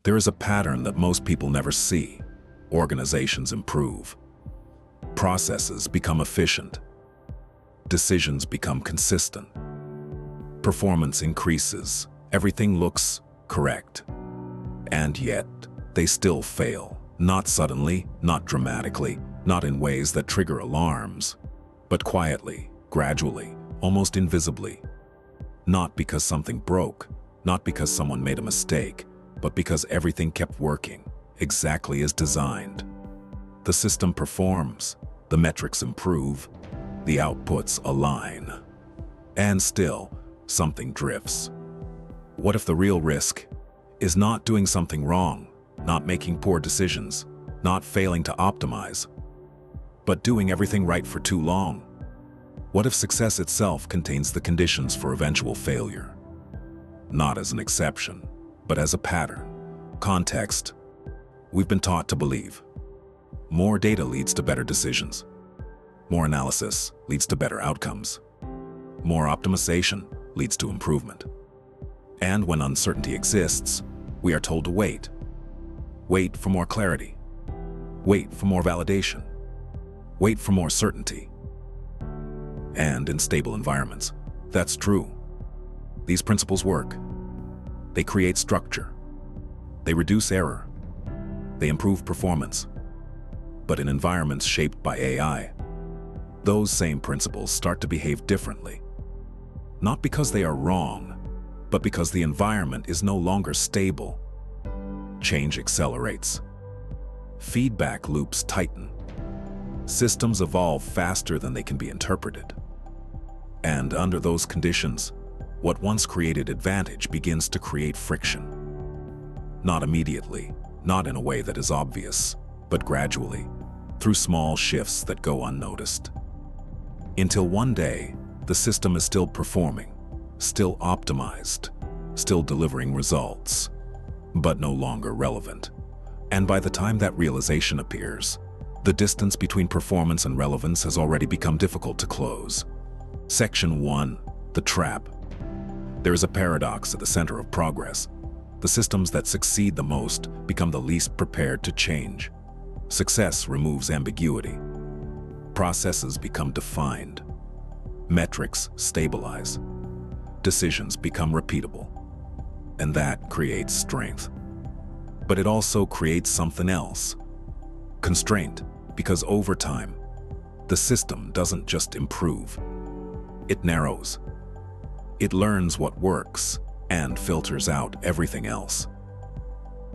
There is a pattern that most people never see. Organizations improve. Processes become efficient. Decisions become consistent. Performance increases. Everything looks correct. And yet, they still fail. Not suddenly, not dramatically, not in ways that trigger alarms, but quietly, gradually, almost invisibly. Not because something broke, not because someone made a mistake, but because everything kept working exactly as designed. The system performs, the metrics improve, the outputs align. And still, something drifts. What if the real risk is not doing something wrong, not making poor decisions, not failing to optimize, but doing everything right for too long? What if success itself contains the conditions for eventual failure? Not as an exception, but as a pattern. Context. We've been taught to believe. More data leads to better decisions. More analysis leads to better outcomes. More optimization leads to improvement. And when uncertainty exists, we are told to wait. Wait for more clarity. Wait for more validation. Wait for more certainty. And in stable environments, that's true. These principles work. They create structure. They reduce error. They improve performance. But in environments shaped by AI, those same principles start to behave differently. Not because they are wrong, but because the environment is no longer stable. Change accelerates. Feedback loops tighten. Systems evolve faster than they can be interpreted. And under those conditions, what once created advantage begins to create friction. Not immediately, not in a way that is obvious, but gradually, through small shifts that go unnoticed. Until one day, the system is still performing, still optimized, still delivering results, but no longer relevant. And by the time that realization appears, the distance between performance and relevance has already become difficult to close. Section 1. The trap. There is a paradox at the center of progress. The systems that succeed the most become the least prepared to change. Success removes ambiguity. Processes become defined. Metrics stabilize. Decisions become repeatable. And that creates strength. But it also creates something else. Constraint, because over time, the system doesn't just improve. It narrows. It learns what works and filters out everything else.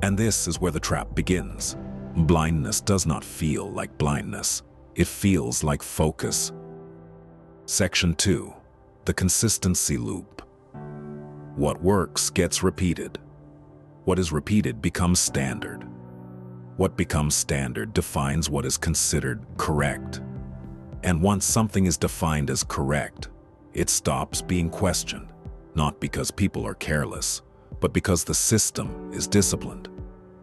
And this is where the trap begins. Blindness does not feel like blindness. It feels like focus. Section 2. The consistency loop. What works gets repeated. What is repeated becomes standard. What becomes standard defines what is considered correct. And once something is defined as correct, it stops being questioned, not because people are careless, but because the system is disciplined.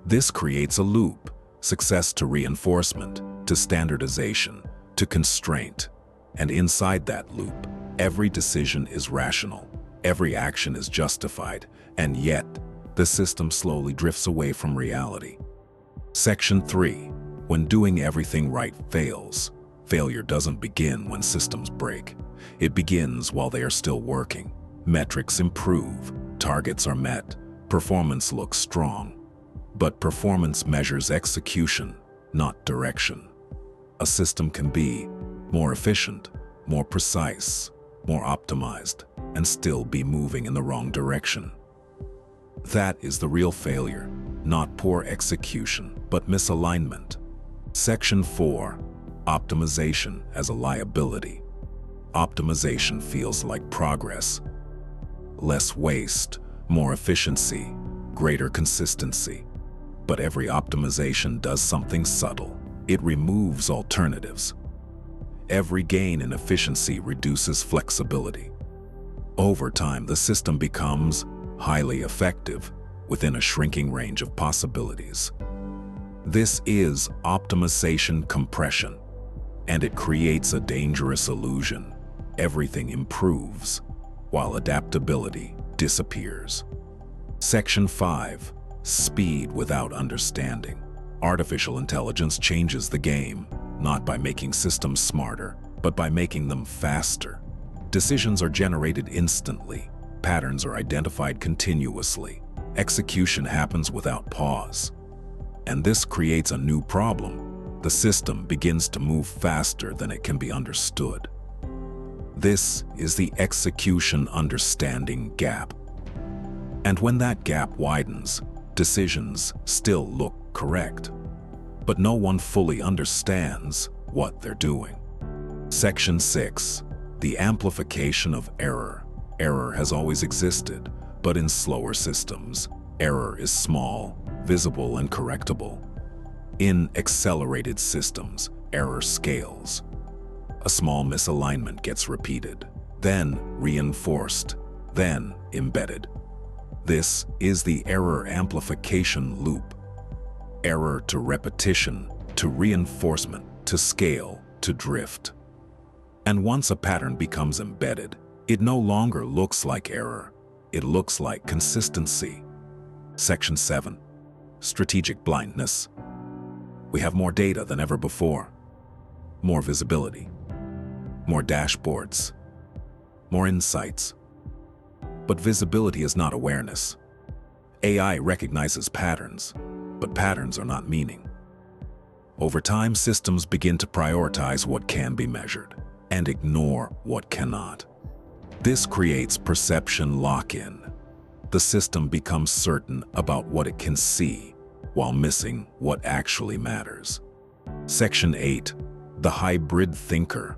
This creates a loop: success to reinforcement, to standardization, to constraint. And inside that loop, every decision is rational, every action is justified, and yet the system slowly drifts away from reality. Section 3. When doing everything right fails. Failure doesn't begin when systems break. It begins while they are still working. Metrics improve, targets are met, performance looks strong. But performance measures execution, not direction. A system can be more efficient, more precise, more optimized, and still be moving in the wrong direction. That is the real failure, not poor execution, but misalignment. Section 4. Optimization as a liability. Optimization feels like progress. Less waste, more efficiency, greater consistency. But every optimization does something subtle. It removes alternatives. Every gain in efficiency reduces flexibility. Over time, the system becomes highly effective within a shrinking range of possibilities. This is optimization compression, and it creates a dangerous illusion. Everything improves, while adaptability disappears. Section 5. speed without understanding. Artificial intelligence changes the game, not by making systems smarter, but by making them faster. Decisions are generated instantly. Patterns are identified continuously. Execution happens without pause. And this creates a new problem. The system begins to move faster than it can be understood. This is the execution-understanding gap. And when that gap widens, decisions still look correct, but no one fully understands what they're doing. Section 6. The amplification of error. Error has always existed, but in slower systems, error is small, visible, and correctable. In accelerated systems, error scales. A small misalignment gets repeated, then reinforced, then embedded. This is the error amplification loop. Error to repetition, to reinforcement, to scale, to drift. And once a pattern becomes embedded, it no longer looks like error. It looks like consistency. Section 7. Strategic blindness. We have more data than ever before. More visibility. More dashboards. More insights. But visibility is not awareness. AI recognizes patterns, but patterns are not meaning. Over time, systems begin to prioritize what can be measured and ignore what cannot. This creates perception lock-in. The system becomes certain about what it can see, while missing what actually matters. Section 8. The hybrid thinker.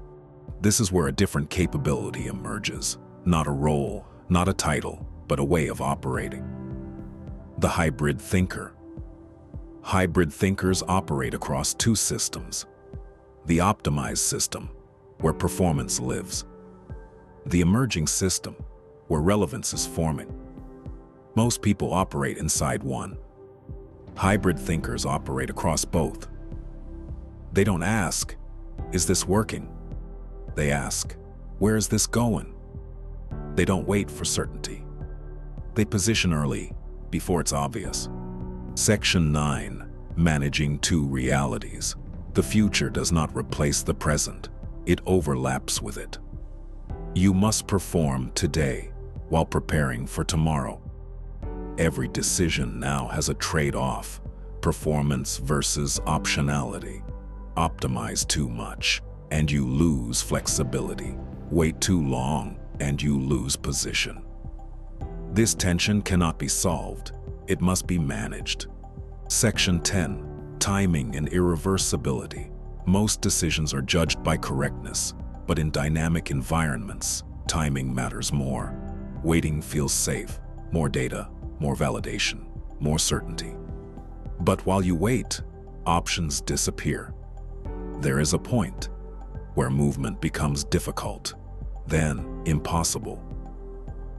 This is where a different capability emerges. Not a role, not a title, but a way of operating. The hybrid thinker. Hybrid thinkers operate across two systems. The optimized system, where performance lives. The emerging system, where relevance is forming. Most people operate inside one. Hybrid thinkers operate across both. They don't ask, "Is this working?" They ask, "Where is this going?" They don't wait for certainty. They position early, before it's obvious. Section 9. Managing two realities. The future does not replace the present. It overlaps with it. You must perform today while preparing for tomorrow. Every decision now has a trade-off: performance versus optionality. Optimize too much, and you lose flexibility. Wait too long, and you lose position. This tension cannot be solved. It must be managed. Section 10. Timing and irreversibility. Most decisions are judged by correctness, but in dynamic environments, timing matters more. Waiting feels safe. More data, more validation, more certainty. But while you wait, options disappear. There is a point where movement becomes difficult, then impossible.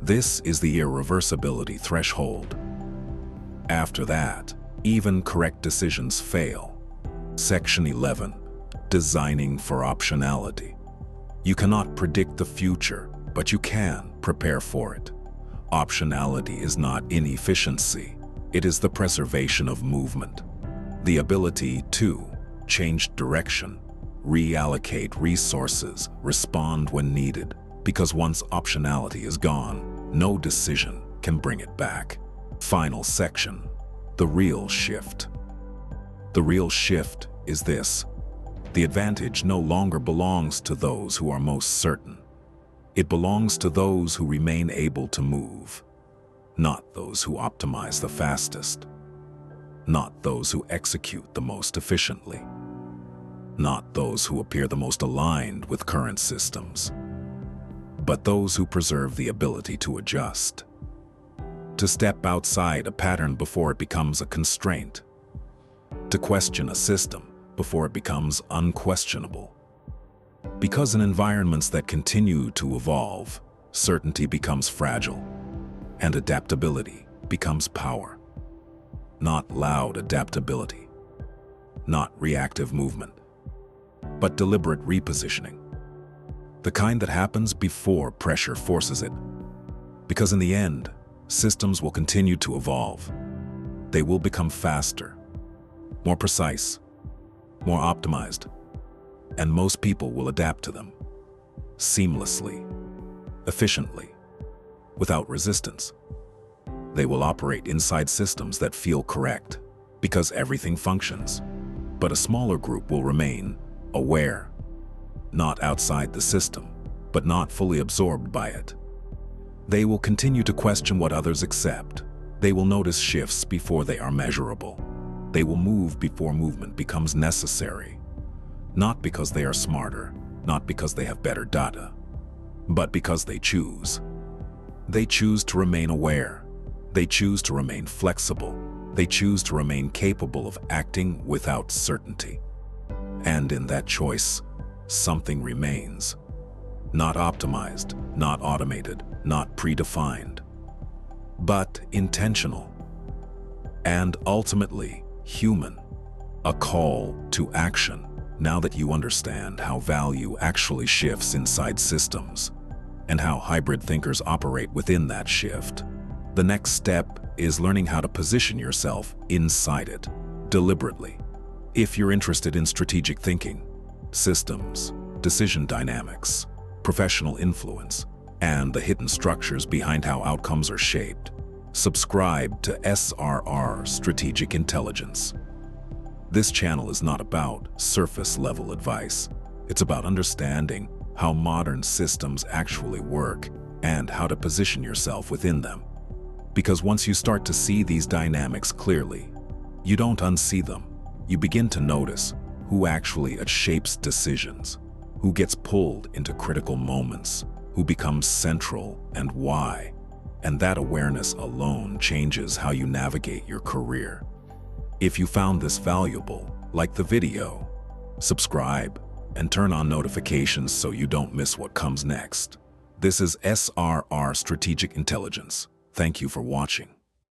This is the irreversibility threshold. After that, even correct decisions fail. Section 11. Designing for optionality. You cannot predict the future, but you can prepare for it. Optionality is not inefficiency. It is the preservation of movement. The ability to change direction, reallocate resources, respond when needed. Because once optionality is gone, no decision can bring it back. Final section. The real shift. The real shift is this: the advantage no longer belongs to those who are most certain. It belongs to those who remain able to move, not those who optimize the fastest, not those who execute the most efficiently, not those who appear the most aligned with current systems, but those who preserve the ability to adjust. To step outside a pattern before it becomes a constraint. To question a system before it becomes unquestionable. Because in environments that continue to evolve, certainty becomes fragile, and adaptability becomes power. Not loud adaptability, not reactive movement, but deliberate repositioning. The kind that happens before pressure forces it. Because in the end, systems will continue to evolve. They will become faster, more precise, more optimized, and most people will adapt to them seamlessly, efficiently, without resistance. They will operate inside systems that feel correct because everything functions. But a smaller group will remain aware, not outside the system, but not fully absorbed by it. They will continue to question what others accept. They will notice shifts before they are measurable. They will move before movement becomes necessary, not because they are smarter, not because they have better data, but because they choose. They choose to remain aware. They choose to remain flexible. They choose to remain capable of acting without certainty. And in that choice, something remains. Not optimized, not automated, not predefined, but intentional. And ultimately, human. A call to action. Now that you understand how value actually shifts inside systems, and how hybrid thinkers operate within that shift, the next step is learning how to position yourself inside it, deliberately. If you're interested in strategic thinking, systems, decision dynamics, professional influence, and the hidden structures behind how outcomes are shaped, subscribe to SRR Strategic Intelligence. This channel is not about surface-level advice. It's about understanding how modern systems actually work and how to position yourself within them. Because once you start to see these dynamics clearly, you don't unsee them. You begin to notice who actually shapes decisions, who gets pulled into critical moments, who becomes central, and why. And that awareness alone changes how you navigate your career. If you found this valuable, like the video, subscribe, and turn on notifications so you don't miss what comes next. This is SRR Strategic Intelligence. Thank you for watching.